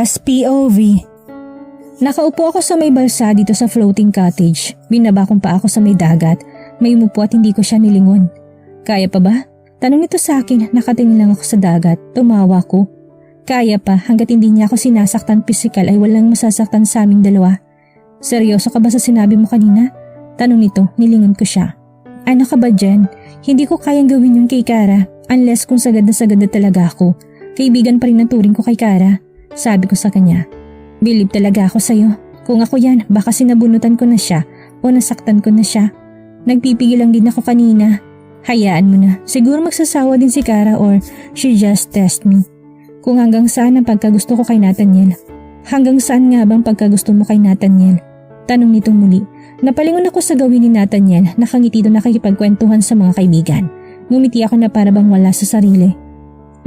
SPOV. Nakaupo ako sa may balsa dito sa floating cottage. Binaba kong pa ako sa may dagat. May umupo at hindi ko siya nilingon. Kaya pa ba? Tanong nito sa akin. Nakatingin lang ako sa dagat. Tumawa ko. Kaya pa, hanggat hindi niya ako sinasaktan pisikal ay walang masasaktan sa aming dalawa. Seryoso ka ba sa sinabi mo kanina? Tanong nito, nilingon ko siya. Ano ka ba dyan? Hindi ko kayang gawin yun kay Kara unless kung sagad na talaga ako. Kaibigan pa rin ang turing ko kay Kara. Sabi ko sa kanya. Believe talaga ako sa'yo. Kung ako yan, baka sinabunutan ko na siya o nasaktan ko na siya. Nagpipigil lang din ako kanina. Hayaan mo na. Siguro magsasawa din si Kara or she just test me. Kung hanggang saan ang pagkagusto ko kay Nathaniel. Hanggang saan nga bang pagkagusto mo kay Nathaniel? Tanong nitong muli. Napalingon ako sa gawin ni Nathaniel. Nakangiti doon nakikipagkwentuhan sa mga kaibigan. Ngumiti ako na para bang wala sa sarili.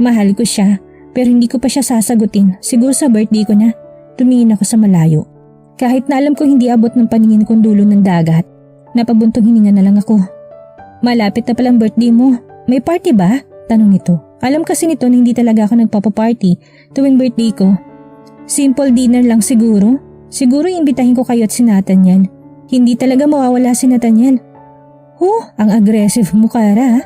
Mahal ko siya, pero hindi ko pa siya sasagutin. Siguro sa birthday ko na. Tumingin ako sa malayo. Kahit na alam ko hindi abot ng paningin kong dulo ng dagat, napabuntong hininga na lang ako. Malapit na palang birthday mo. May party ba? Tanong nito. Alam kasi nito na hindi talaga ako nagpapaparty tuwing birthday ko. Simple dinner lang siguro. Siguro iimbitahin ko kayo at si Nathaniel. Hindi talaga mawawala si Nathaniel. Ang aggressive mo, Kara.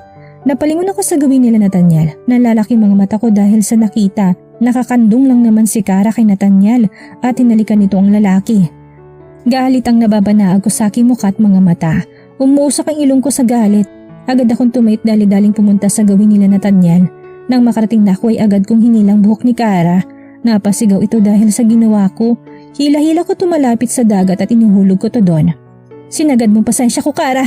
Napalingon ako sa gawin nila Nathaniel. Nalalaki mga mata ko dahil sa nakita. Nakakandong lang naman si Kara kay Nathaniel at hinalikan nito ang lalaki. Galit ang nababanaag ko sa aking mukha at mga mata. Umuusok ang ilong ko sa galit. Agad akong tumait dali-daling pumunta sa gawin nila Nathaniel. Nang makarating na ako ay agad kong hinilang buhok ni Kara. Napasigaw ito dahil sa ginawa ko. Hila-hila ko tumalapit sa dagat at inuhulog ko to doon. Sinagad mong pasensya ko, Kara.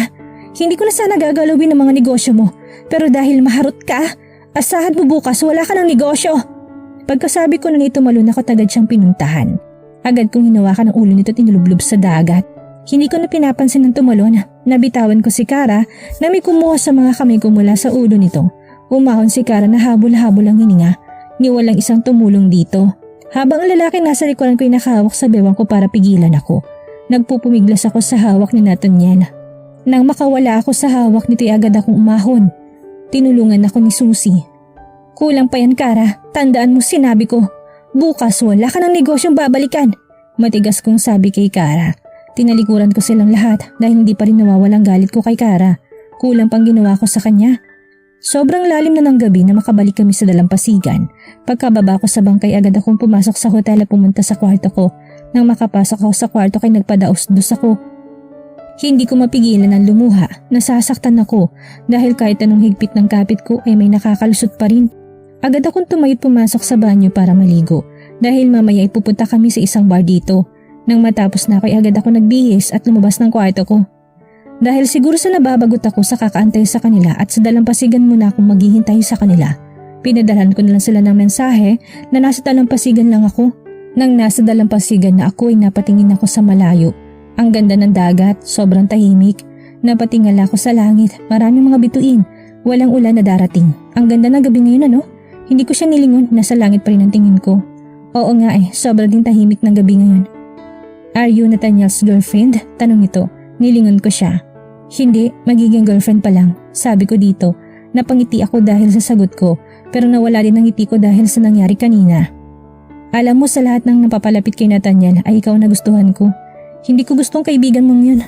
Hindi ko na sana gagalawin ang mga negosyo mo. Pero dahil maharot ka, asahan mo bukas wala ka ng negosyo. Pagkasabi ko na nito malun ako agad siyang pinuntahan. Agad kong hinawakan ang ulo nito at inilublob sa dagat. Hindi ko na pinapansin ng tumalon. Nabitawan ko si Kara na may kumuha sa mga kamay ko mula sa ulo nito. Umahon si Kara na habol-habol ang hininga. Ni walang isang tumulong dito. Habang ang lalaki nasa likuran ko ay nakahawak sa bewang ko para pigilan ako. Nagpupumiglas ako sa hawak ni Nathaniel. Nang makawala ako sa hawak nito ay agad akong umahon. Tinulungan ako ni Susie. Kulang pa yan, Kara. Tandaan mo sinabi ko. Bukas wala ka ng negosyong babalikan. Matigas kong sabi kay Kara. Tinalikuran ko silang lahat dahil hindi pa rin nawawalang galit ko kay Kara. Kulang pang ginawa ko sa kanya. Sobrang lalim na ng gabi na makabalik kami sa dalampasigan. Pagkababa ko sa bangkay agad akong pumasok sa hotel at pumunta sa kwarto ko. Nang makapasok ako sa kwarto kay nagpadaos-dos ako. Hindi ko mapigilan ang lumuha. Nasasaktan ako dahil kahit anong higpit ng kapit ko ay may nakakalusot pa rin. Agad akong tumayot pumasok sa banyo para maligo dahil mamaya ay pupunta kami sa isang bar dito. Nang matapos na ako ay agad ako nagbihis at lumabas ng kwarto ko. Dahil siguro sa nababagot ako sa kakaantay sa kanila at sa dalampasigan muna akong maghihintay sa kanila. Pinadalhan ko na lang sila ng mensahe na nasa dalampasigan lang ako. Nang nasa dalampasigan na ako ay napatingin ako sa malayo. Ang ganda ng dagat, sobrang tahimik. Napatingala ako sa langit, maraming mga bituin. Walang ulan na darating. Ang ganda ng gabi ngayon ano? Hindi ko siya nilingon, nasa langit pa rin ang tingin ko. Oo nga sobrang ding tahimik ng gabi ngayon. Are you Nathaniel's girlfriend? Tanong ito. Nilingon ko siya. Hindi, magiging girlfriend pa lang. Sabi ko dito. Napangiti ako dahil sa sagot ko, pero nawala din ang ngiti ko dahil sa nangyari kanina. Alam mo sa lahat ng napapalapit kay Nathaniel ay ikaw na gustuhan ko. Hindi ko gustong kaibigan mong yun.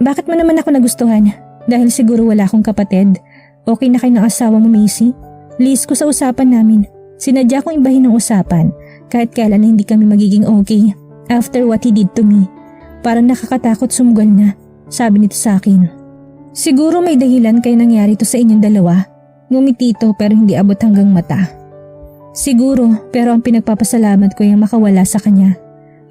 Bakit mo naman ako nagustuhan? Dahil siguro wala akong kapatid. Okay na kayo ng asawa mo, Macy? Liis ko sa usapan namin. Sinadya kong ibahin ang usapan. Kahit kailan na hindi kami magiging okay. After what he did to me. Parang nakakatakot sumugal na. Sabi nito sa akin. Siguro may dahilan kaya nangyari to sa inyong dalawa. Ngumiti ito pero hindi abot hanggang mata. Siguro pero ang pinagpapasalamat ko yung makawala sa kanya.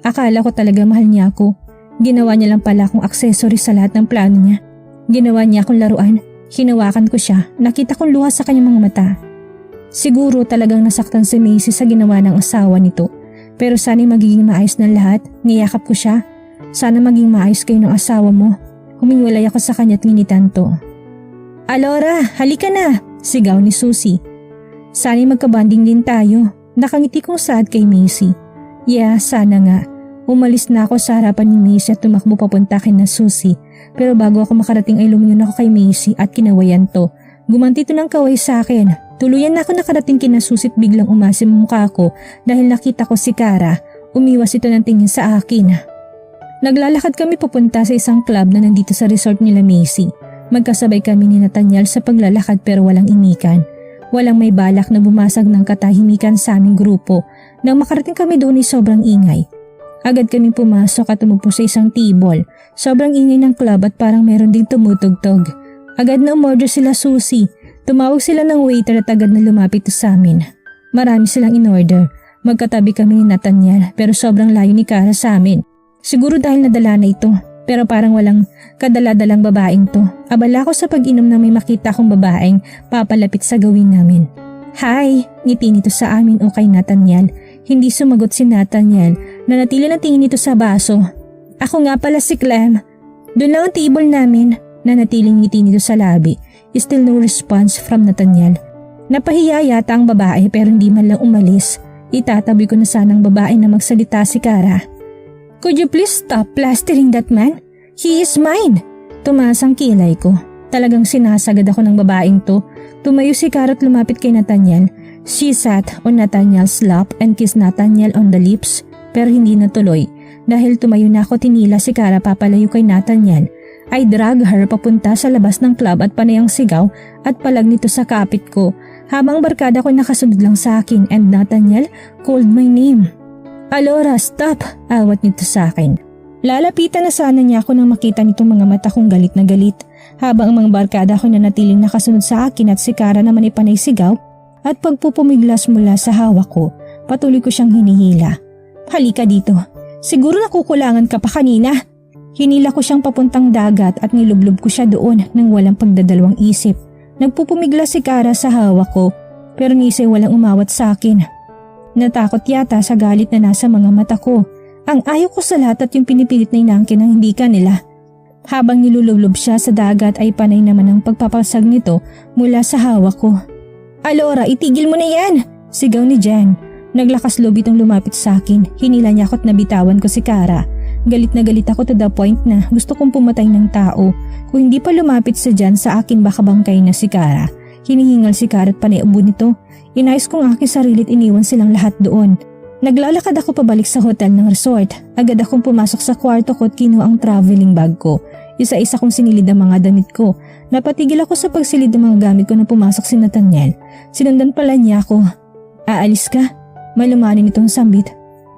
Akala ko talaga mahal niya ako. Ginawa niya lang pala akong accessory sa lahat ng plano niya. Ginawa niya akong laruan. Hinawakan ko siya. Nakita kong luha sa kanyang mga mata. Siguro talagang nasaktan si Macy sa ginawa ng asawa nito. Pero sana'y magiging maayos ng lahat. Niyakap ko siya. Sana maging maayos kayo ng asawa mo. Humiwalay ako sa kanya at nginitan to. Alora, halika na! Sigaw ni Susie. Sana'y magkabanding din tayo. Nakangiti kong saad kay Macy. Yeah, sana nga. Umalis na ako sa harapan ni Macy at tumakbo papunta kay na Susie. Pero bago ako makarating ay lumingon ako kay Macy at kinawayan to. Gumanti to ng kaway sa akin. Tuluyan na ako nakarating kina Susie at biglang umasim ang mukha ko dahil nakita ko si Kara. Umiwas ito ng tingin sa akin. Naglalakad kami papunta sa isang club na nandito sa resort nila Macy. Magkasabay kami ni Nathaniel sa paglalakad pero walang imikan. Walang may balak na bumasag ng katahimikan sa aming grupo. Nang makarating kami doon ay sobrang ingay. Agad kami pumasok at umupo sa isang table. Sobrang ingay ng club at parang meron ding tumutugtog. Agad na umorder sila Susie. Tumawag sila ng waiter at agad na lumapit sa amin. Marami silang in-order. Magkatabi kami ni Nathaniel pero sobrang layo ni Kara sa amin. Siguro dahil nadala na ito pero parang walang kadaladalang babaeng to. Abala ko sa pag-inom na may makita akong babaeng papalapit sa gawin namin. Hi! Ngiti nito sa amin o kay Nathaniel. Hindi sumagot si Nathaniel. Nanatili na tingin nito sa baso. Ako nga pala si Clem. Doon lang ang table namin. Nanatiling ngiti nito sa labi. Still no response from Nathaniel. Napahiya yata ang babae pero hindi man lang umalis. Itatabi ko na sanang babae na magsalita si Kara. Could you please stop plastering that man? He is mine! Tumaas ang kilay ko. Talagang sinasagad ako ng babaeng to. Tumayo si Kara at lumapit kay Nathaniel. She sat on Nathaniel's lap and kissed Nathaniel on the lips pero hindi natuloy. Dahil tumayo na ako tinila si Kara papalayo kay Nathaniel. I drag her papunta sa labas ng club at panayang sigaw at palag nito sa kapit ko habang barkada ko nakasunod lang sa akin and Nathaniel called my name. Alora, stop! Awat nito sa akin. Lalapitan na sana niya ako nang makita nitong mga mata kong galit na galit habang ang mga barkada ko nanatiling nakasunod sa akin at si Kara naman ay panay sigaw at pagpupumiglas mula sa hawak ko, patuloy ko siyang hinihila. Halika dito. Siguro nakukulangan ka pa kanina. Hinila ko siyang papuntang dagat at nilublob ko siya doon nang walang pagdadalawang isip. Nagpupumigla si Kara sa hawak ko pero nisa'y walang umawat sa akin. Natakot yata sa galit na nasa mga mata ko. Ang ayaw ko sa lahat at yung pinipilit na inangkin ang hindi kanila. Habang nilulublob siya sa dagat ay panay naman ang pagpapasag nito mula sa hawak ko. Alora, itigil mo na yan! Sigaw ni Jan. Naglakas loob itong lumapit sa akin. Hinila niya ako at nabitawan ko si Kara. Galit na galit ako to the point na gusto kong pumatay ng tao. Kung hindi pa lumapit sa Jan sa akin baka bangkay na si Kara. Hinihingal si Kara at panay ubo nito. Inayos ko ang aking sarili at iniwan silang lahat doon. Naglalakad ako pabalik sa hotel ng resort. Agad akong pumasok sa kwarto ko at kinuha ang traveling bag ko. Isa-isa kong sinilid ang mga damit ko. Napatigil ako sa pagsilid ng mga gamit ko na pumasok si Nathaniel. Sinundan pala niya ako. Aalis ka? Malumanin itong sambit.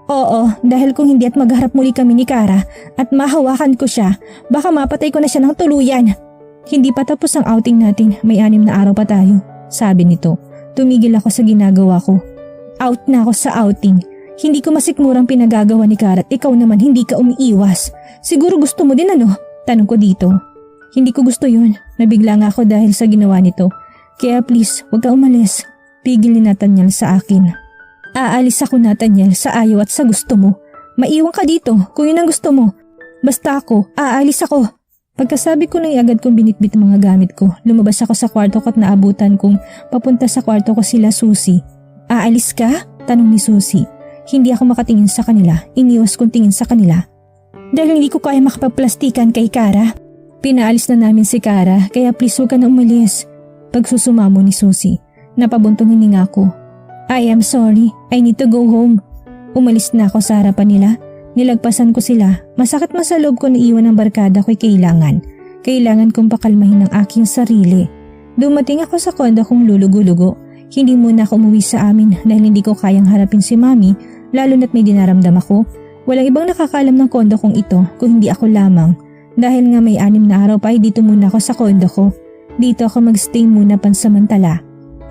Oo, dahil kung hindi at magharap muli kami ni Kara at mahawakan ko siya, baka mapatay ko na siya ng tuluyan. Hindi pa tapos ang outing natin, may 6 na araw pa tayo, sabi nito. Tumigil ako sa ginagawa ko. Out na ako sa outing. Hindi ko masikmurang pinagagawa ni Kara at ikaw naman hindi ka umiiwas. Siguro gusto mo din ano? Tanong ko dito. Hindi ko gusto yun. Nabigla nga ako dahil sa ginawa nito. Kaya please, huwag ka umalis. Pigil ni Nathaniel sa akin. Aalis ako Nathaniel sa ayaw at sa gusto mo. Maiwan ka dito kung yun ang gusto mo. Basta ako, aalis ako. Pagkasabi ko nang agad kong binitbit ang mga gamit ko, lumabas ako sa kwarto ko at naabutan kong papunta sa kwarto ko sila Susie. Aalis ka? Tanong ni Susie. Hindi ako makatingin sa kanila, iniwas kong tingin sa kanila. Dahil hindi ko kaya makapagplastikan kay Kara. Pinaalis na namin si Kara kaya please huwag ka na umalis. Pagsusumamo ni Susie, napabuntong hininga ko. I am sorry, I need to go home. Umalis na ako sa harapan nila. Nilagpasan ko sila. Masakit man sa loob ko na iwan ang barkada ko'y kailangan. Kailangan kong pakalmahin ang aking sarili. Dumating ako sa kondo kong lulugo-lugo. Hindi muna ako umuwi sa amin dahil hindi ko kayang harapin si Mami lalo na't may dinaramdam ako. Walang ibang nakakaalam ng kondo kong ito kung hindi ako lamang. Dahil nga may 6 na araw pa ay dito muna ako sa kondo ko. Dito ako magstay muna pansamantala.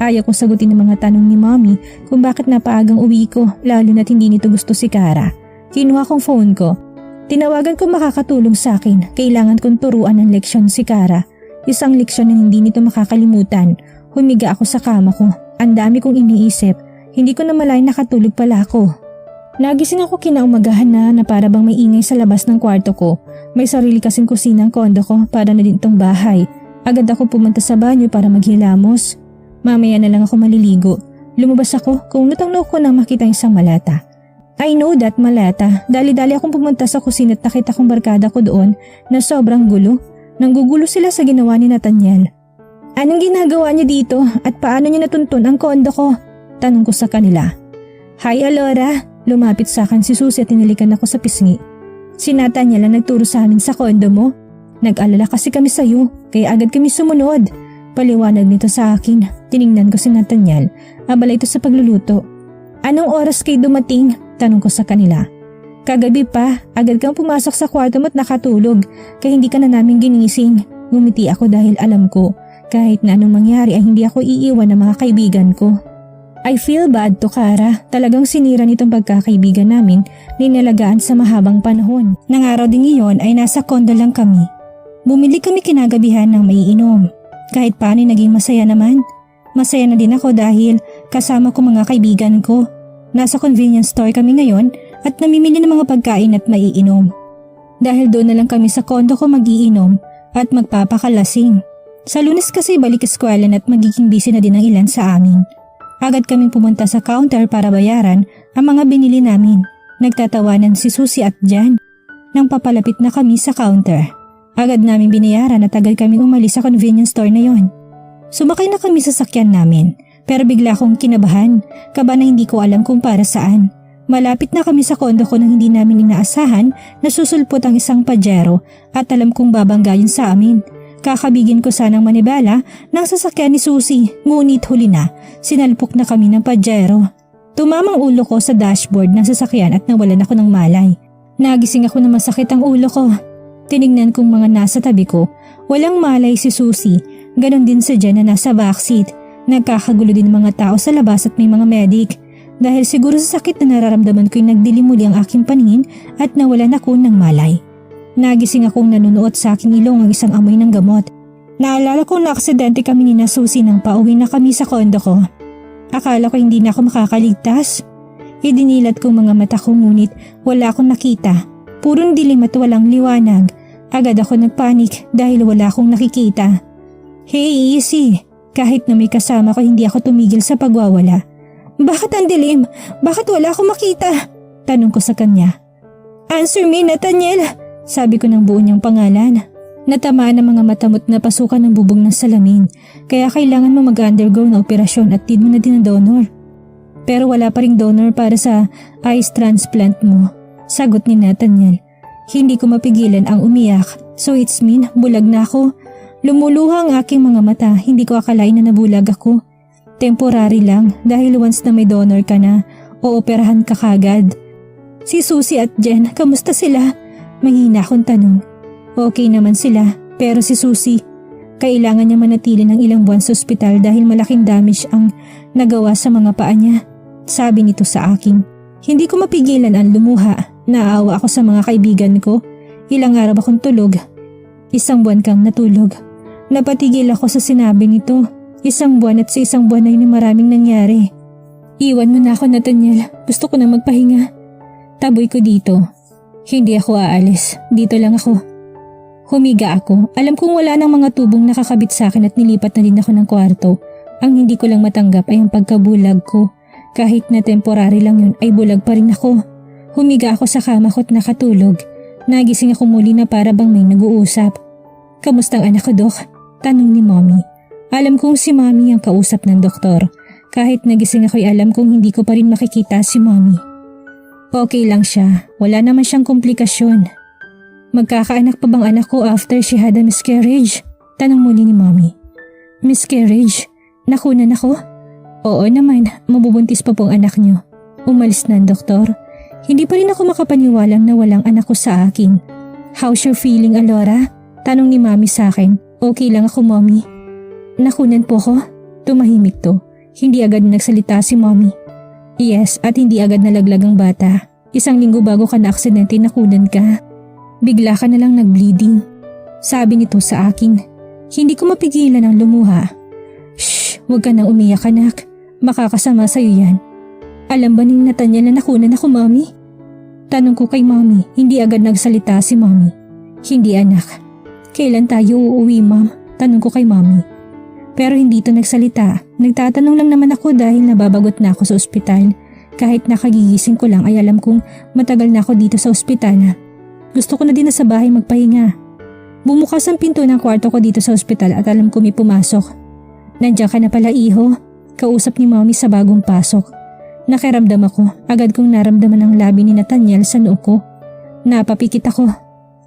Ayaw kong sagutin ang mga tanong ni Mommy kung bakit napaagang uwi ko lalo na't hindi nito gusto si Kara. Kinuha kong phone ko. Tinawagan ko makakatulong sa akin. Kailangan kong turuan ng leksyon si Kara. Isang leksyon na hindi nito makakalimutan. Humiga ako sa kama ko. Ang dami kong iniisip. Hindi ko na malayan nakatulog pala ako. Nagising ako kinaumagahan na para bang may ingay sa labas ng kwarto ko. May sarili kasing kusina ang kondo ko para na din itong bahay. Agad ako pumunta sa banyo para maghilamos. Mamaya na lang ako maliligo. Lumabas ako kung lutang-loo ko nang makita isang malata. I know that malata. Dali-dali akong pumunta sa kusina at nakita kong barkada ko doon na sobrang gulo. Nanggugulo sila sa ginawa ni Nathaniel. Anong ginagawa niyo dito at paano niyo natuntun ang kondo ko? Tanong ko sa kanila. Hi Alora, lumapit sa akin si Susie at tinilikan ako sa pisngi. Si Nathaniel ang nagturo sa amin sa kondo mo. Nag-alala kasi kami sa iyo, kaya agad kami sumunod. Paliwanag nito sa akin. Tiningnan ko si Nathaniel, abala ito sa pagluluto. Anong oras kayo dumating? Tanong ko sa kanila. Kagabi pa, agad kang pumasok sa kwarto mo at nakatulog, kaya hindi ka na namin ginising. Ngumiti ako dahil alam ko, kahit na anong mangyari ay hindi ako iiwan ng mga kaibigan ko. I feel bad to Kara, talagang sinira nitong pagkakaibigan namin, ninalagaan sa mahabang panahon. Nang araw din iyon ay nasa kondo lang kami. Bumili kami kinagabihan ng maiinom. Kahit paano naging masaya naman. Masaya na din ako dahil kasama ko mga kaibigan ko. Nasa convenience store kami ngayon at namimili ng mga pagkain at maiinom. Dahil doon na lang kami sa kondo ko magiinom at magpapakalasing. Sa Lunes kasi balik eskwela at magiging busy na din ang ilan sa amin. Agad kaming pumunta sa counter para bayaran ang mga binili namin. Nagtatawanan si Susie at Jan. Nang papalapit na kami sa counter, agad namin binayaran at agad kaming umalis sa convenience store na yon. Sumakay na kami sa sakyan namin pero bigla akong kinabahan, kaba na hindi ko alam kung para saan. Malapit na kami sa kondo ko nang hindi namin inaasahan na susulpot ang isang pajero at alam kong babanggayin sa amin. Kakabigin ko sanang manibala ng sasakyan ni Susie, ngunit huli na, sinalpok na kami ng pajero. Tumamang ulo ko sa dashboard ng sasakyan at nawalan ako ng malay. Nagising ako na masakit ang ulo ko. Tinignan kong mga nasa tabi ko, walang malay si Susie, ganon din si Jen na nasa backseat. Nagkakagulo din mga tao sa labas at may mga medic. Dahil siguro sa sakit na nararamdaman ko'y nagdilim muli ang aking paningin at nawalan ako ng malay. Nagising akong nanunuot sa aking ilong ang isang amoy ng gamot. Naalala kong naaksidente kami ni na Susie nang pauwi na kami sa kondo ko. Akala ko hindi na ako makakaligtas. Idinilat kong mga mata ko ngunit wala akong nakita. Purong dilim at walang liwanag. Agad ako nagpanik dahil wala akong nakikita. Hey, easy. Kahit na may kasama ko hindi ako tumigil sa pagwawala. Bakit ang dilim? Bakit wala akong makita? Tanong ko sa kanya. Answer me, Nathaniel! Sabi ko ng buo niyang pangalan. Natamaan ang mga matamot na pasukan ng bubong ng salamin, kaya kailangan mo mag-undergo na operasyon at need mo na din ang donor. Pero wala pa ring donor para sa eyes transplant mo. Sagot ni Nathaniel. Hindi ko mapigilan ang umiyak, so it's mean bulag na ako. Lumuluha ang aking mga mata, hindi ko akalain na nabulag ako. Temporary lang dahil once na may donor ka na, ooperahan ka kagad. Si Susie at Jen, kamusta sila? Mahina akong tanong. Okay naman sila, pero si Susie, kailangan niya manatili ng ilang buwan sa ospital dahil malaking damage ang nagawa sa mga paa niya. Sabi nito sa akin. Hindi ko mapigilan ang lumuha. Naawa ako sa mga kaibigan ko. Ilang araw akong tulog. 1 buwan kang natulog. Napatigil ako sa sinabi nito. 1 buwan at sa 1 buwan na yun maraming nangyari. Iwan mo na ako, Nathaniel. Gusto ko na magpahinga. Taboy ko dito. Hindi ako aalis. Dito lang ako. Humiga ako. Alam kong wala nang mga tubong nakakabit sa akin at nilipat na din ako ng kwarto. Ang hindi ko lang matanggap ay ang pagkabulag ko. Kahit na temporary lang yun ay bulag pa rin ako. Humiga ako sa kama ko at nakatulog. Nagising ako muli na para bang may nag-uusap. Kamustang anak ko, Dok? Tanong ni Mommy. Alam kong si Mommy ang kausap ng doktor. Kahit nagising ako'y alam kong hindi ko pa rin makikita si Mommy. Okay lang siya. Wala naman siyang komplikasyon. Magkakaanak pa bang anak ko after she had a miscarriage? Tanong muli ni Mommy. Miscarriage? Nakunan ako? Oo naman, mabubuntis pa pong anak niyo. Umalis na ang doktor. Hindi pa rin ako makapaniwalang na walang anak ko sa akin. How's your feeling, Alora? Tanong ni Mommy sa akin. Okay lang ako, Mommy. Nakunan po ko? Tumahimik to. Hindi agad nagsalita si Mommy. Yes, at hindi agad nalaglag ang bata. 1 linggo bago ka na aksidente nakunan ka. Bigla ka na lang nag-bleeding. Sabi nito sa akin. Hindi ko mapigilan ang lumuha. Shh, huwag ka nang umiyak, anak. Makakasama sa'yo yan. Alam ba ni Nathaniel na nakunan ako, Mommy? Tanong ko kay Mommy. Hindi agad nagsalita si Mommy. Hindi, anak. Kailan tayo uuwi, Mom? Tanong ko kay Mommy. Pero hindi ito nagsalita. Nagtatanong lang naman ako dahil nababagot na ako sa ospital. Kahit nakagigising ko lang ay alam kong matagal na ako dito sa ospital. Gusto ko na din na sa bahay magpahinga. Bumukas ang pinto ng kwarto ko dito sa ospital at alam ko may pumasok. Nandiyan ka na pala, iho. Kausap ni Mommy sa bagong pasok. Nakiramdam ako, agad kong naramdaman ang labi ni Nathaniel sa noo ko. Napapikit ako.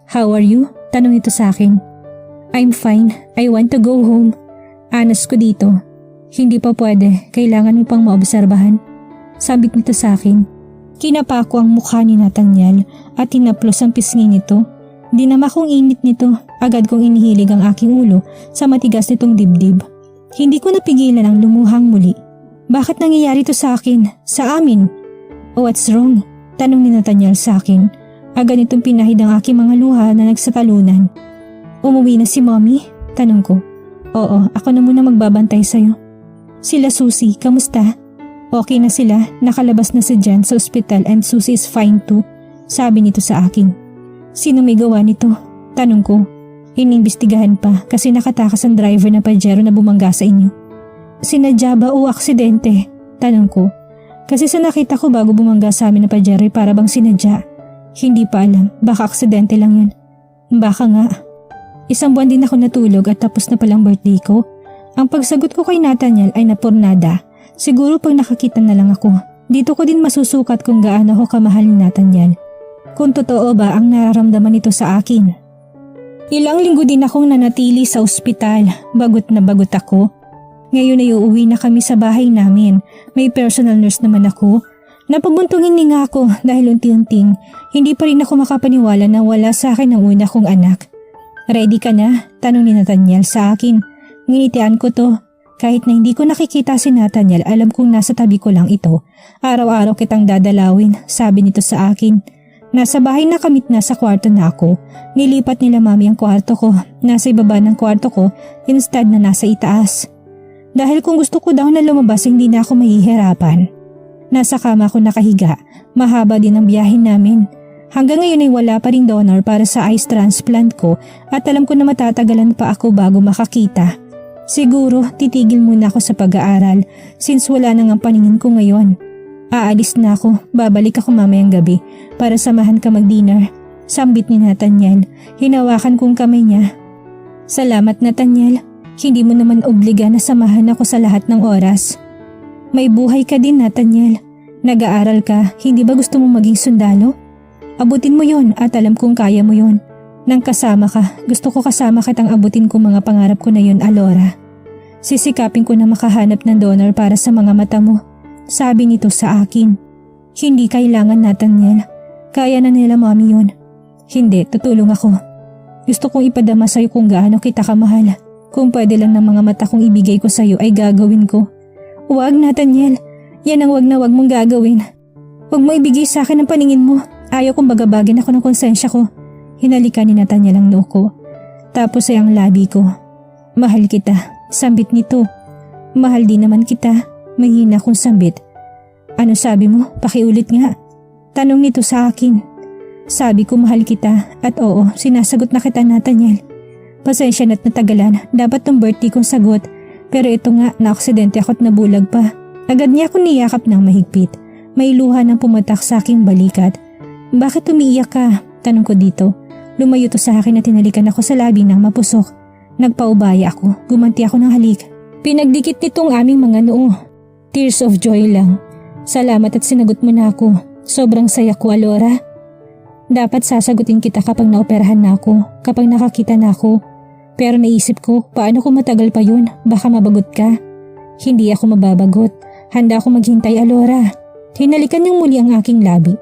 How are you? Tanong ito sa akin. I'm fine, I want to go home. Anas ko dito. Hindi pa pwede, kailangan mo pang maobserbahan. Sabit nito sa akin. Kinapa ko ang mukha ni Nathaniel at tinaplos ang pisngi nito. Dinama kong init nito, agad kong inihilig ang aking ulo sa matigas nitong dibdib. Hindi ko napigilan ang lumuhang muli. Bakit nangyayari to sa akin? Sa amin? Oh, what's wrong? Tanong ni Nathaniel sa akin. Agad nitong pinahid ang aking mga luha na nagsatalunan. Umuwi na si Mommy? Tanong ko. Oo, ako na muna magbabantay sa'yo. Sila Susie, kamusta? Okay na sila, nakalabas na si Jen sa ospital and Susie is fine too. Sabi nito sa akin. Sino may gawa nito? Tanong ko. Inimbestigahan pa kasi nakatakas ang driver na Pajero na bumangga sa inyo. Sinadya ba o aksidente? Tanong ko. Kasi sa nakita ko bago bumangga sa amin na Pajero para bang sinadya. Hindi pa alam, baka aksidente lang yun. Baka nga. Isang buwan din ako natulog at tapos na palang birthday ko. Ang pagsagot ko kay Nathaniel ay napurnada. Siguro pag nakakita na lang ako, dito ko din masusukat kung gaano ako kamahal ni Nathaniel. Kung totoo ba ang nararamdaman nito sa akin. Ilang linggo din akong nanatili sa ospital, bagot na bagot ako. Ngayon ay uuwi na kami sa bahay namin, may personal nurse naman ako. Napabuntong nga ako dahil unti-unting hindi pa rin ako makapaniwala na wala sa akin ang una kong anak. Ready ka na? Tanong ni Nathaniel sa akin. Nginitian ko to. Kahit na hindi ko nakikita si Nathaniel, alam kong nasa tabi ko lang ito. Araw-araw kitang dadalawin, sabi nito sa akin. Nasa bahay na kamit na sa kwarto na ako. Nilipat nila Mami ang kwarto ko. Nasa ibaba ng kwarto ko instead na nasa itaas. Dahil kung gusto ko daw na lumabas hindi na ako mahihirapan. Nasa kama ako nakahiga. Mahaba din ang biyahe namin. Hanggang ngayon ay wala pa ring donor para sa eyes transplant ko at alam ko na matatagalan pa ako bago makakita. Siguro titigil muna ako sa pag-aaral since wala nang ang paningin ko ngayon. Aalis na ako, babalik ako mamayang gabi para samahan ka mag-dinner. Sambit ni Nathaniel, hinawakan kong kamay niya. Salamat Nathaniel, hindi mo naman obliga na samahan ako sa lahat ng oras. May buhay ka din Nathaniel, nag-aaral ka, hindi ba gusto mong maging sundalo? Abutin mo yon at alam kong kaya mo yon. Nang kasama ka, gusto ko kasama kitang abutin kong mga pangarap ko na yon, Alora. Sisikapin ko na makahanap ng donor para sa mga mata mo. Sabi nito sa akin. Hindi kailangan Nathaniel. Kaya na nila Mami yun. Hindi, tutulong ako. Gusto kong ipadama sa'yo kung gaano kita kamahal. Kung pwede lang ng mga mata kong ibigay ko sa'yo ay gagawin ko. Huwag Nathaniel. Yan ang wag na wag mong gagawin. Huwag mo ibigay sa akin ang paningin mo. Ayaw kong bagabagin ako ng konsensya ko. Hinalikan ni Nathaniel ang noo ko. Tapos ay ang labi ko. Mahal kita. Sambit nito. Mahal din naman kita. Mahina kong sambit. Ano sabi mo? Pakiulit nga. Tanong nito sa akin. Sabi ko mahal kita at oo, sinasagot na kita Nathaniel. Pasensya na't natagalan, dapat tong birthday kong sagot. Pero ito nga, na-aksidente ako't nabulag pa. Agad niya ako niyakap ng mahigpit. May luha nang pumatak sa aking balikat. Bakit umiiyak ka? Tanong ko dito. Lumayo to sa akin at tinalikan ako sa labi ng mapusok. Nagpaubaya ako, gumanti ako ng halik. Pinagdikit nitong aming mga noo. Tears of joy lang. Salamat at sinagot mo na ako. Sobrang saya ko, Alora. Dapat sasagutin kita kapag naoperahan na ako, kapag nakakita na ako. Pero naisip ko, paano kung matagal pa yun? Baka mabagot ka. Hindi ako mababagot. Handa ako maghintay, Alora. Hinalikan niyang muli ang aking labi.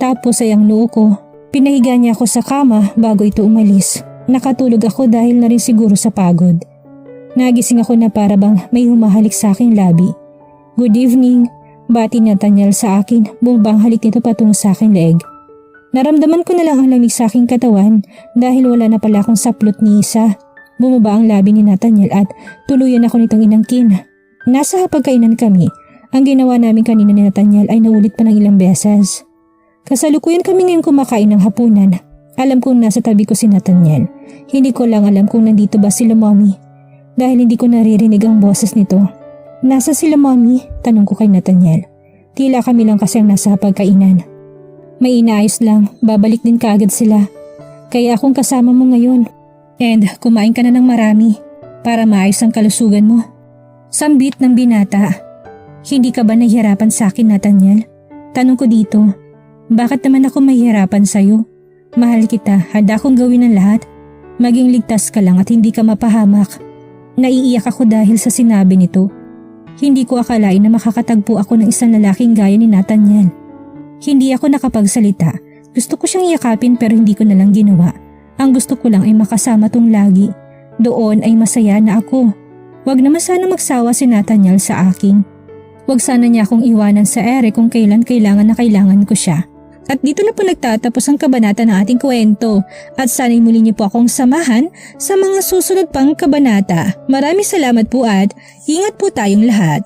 Tapos ay ang noo ko. Pinahiga niya ako sa kama bago ito umalis. Nakatulog ako dahil na rin siguro sa pagod. Nagising ako na para bang may humahalik sa aking labi. Good evening, bati ni Nathaniel sa akin, bumabang halik nito patungo sa aking leeg. Naramdaman ko na lang ang lamig sa aking katawan dahil wala na pala akong saplot ni isa. Bumaba ang labi ni Nathaniel at tuluyan ako nitong inangkin. Nasa hapagkainan kami, ang ginawa namin kanina ni Nathaniel ay naulit pa ng ilang beses. Kasalukuyan kami ngayon kumakain ng hapunan. Alam kong nasa tabi ko si Nathaniel. Hindi ko lang alam kung nandito ba sila Mommy dahil hindi ko naririnig ang boses nito. Nasa sila Mommy? Tanong ko kay Nathaniel. Tila kami lang kasi ang nasa hapagkainan. May inaayos lang, babalik din kaagad sila. Kaya akong kasama mo ngayon. And kumain ka na ng marami para maayos ang kalusugan mo. Sambit ng binata. Hindi ka ba nahihirapan sa akin, Nathaniel? Tanong ko dito, bakit naman ako mahihirapan sa'yo? Mahal kita, handa akong gawin ang lahat. Maging ligtas ka lang at hindi ka mapahamak. Naiiyak ako dahil sa sinabi nito. Hindi ko akalain na makakatagpo ako ng isang lalaking gaya ni Nathaniel. Hindi ako nakapagsalita. Gusto ko siyang yakapin pero hindi ko nalang ginawa. Ang gusto ko lang ay makasama tong lagi. Doon ay masaya na ako. Huwag naman sana magsawa si Nathaniel sa akin. Huwag sana niya akong iwanan sa ere kung kailan kailangan na kailangan ko siya. At dito na po nagtatapos ang kabanata ng ating kwento. At sana'y muli niyo po akong samahan sa mga susunod pang kabanata. Maraming salamat po at ingat po tayong lahat.